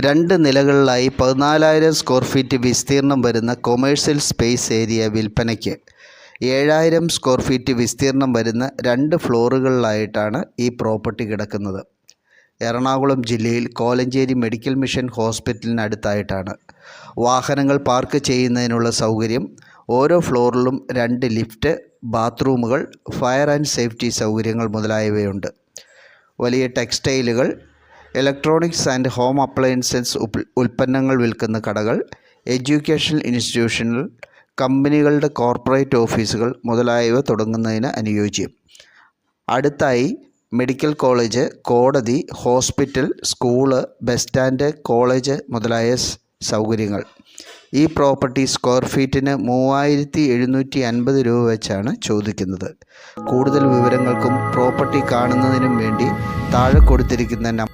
2 നിലകളിലായി 14,000 square feet വിസ്തീർണം വരുന്ന commercial space area വിൽപ്പനയ്ക്ക്. 7,000 സ്ക്വയർ ഫീറ്റ് വിസ്തീർണം വരുന്ന 2 ഫ്ലോറുകളിലായിട്ടാണ് ഈ പ്രോപ്പർട്ടി കിടക്കുന്നത്. എറണാകുളം ജില്ലയിൽ കോലഞ്ചേരി മെഡിക്കൽ മിഷൻ ഹോസ്പിറ്റലിനടുത്തായിട്ടാണ്. വാഹനങ്ങൾ പാർക്ക് ചെയ്യുന്നതിനുള്ള സൗകര്യം, ഓരോ ഫ്ലോറിലും 2 ലിഫ്റ്റ്, ബാത്റൂമുകൾ, ഫയർ ആൻഡ് സേഫ്റ്റി സൗകര്യങ്ങൾ മുതലായവയുണ്ട്. വലിയ ടെക്സ്റ്റൈലുകൾ, ഇലക്ട്രോണിക്സ് ആൻഡ് ഹോം അപ്ലയൻസസ് ഉൽപ്പന്നങ്ങൾ വിൽക്കുന്ന കടകൾ, എഡ്യൂക്കേഷണൽ ഇൻസ്റ്റിറ്റ്യൂഷനുകൾ, കമ്പനികളുടെ കോർപ്പറേറ്റ് ഓഫീസുകൾ മുതലായവ തുടങ്ങുന്നതിന് അനുയോജ്യം. അടുത്തായി മെഡിക്കൽ കോളേജ്, കോടതി, hospital, school, bus stand, college മുതലായ സൗകര്യങ്ങൾ. ഈ പ്രോപ്പർട്ടി സ്ക്വയർ ഫീറ്റിന് 3,750 രൂപ വെച്ചാണ് ചോദിക്കുന്നത്. കൂടുതൽ വിവരങ്ങൾക്കും പ്രോപ്പർട്ടി കാണുന്നതിനും വേണ്ടി താഴെ കൊടുത്തിരിക്കുന്ന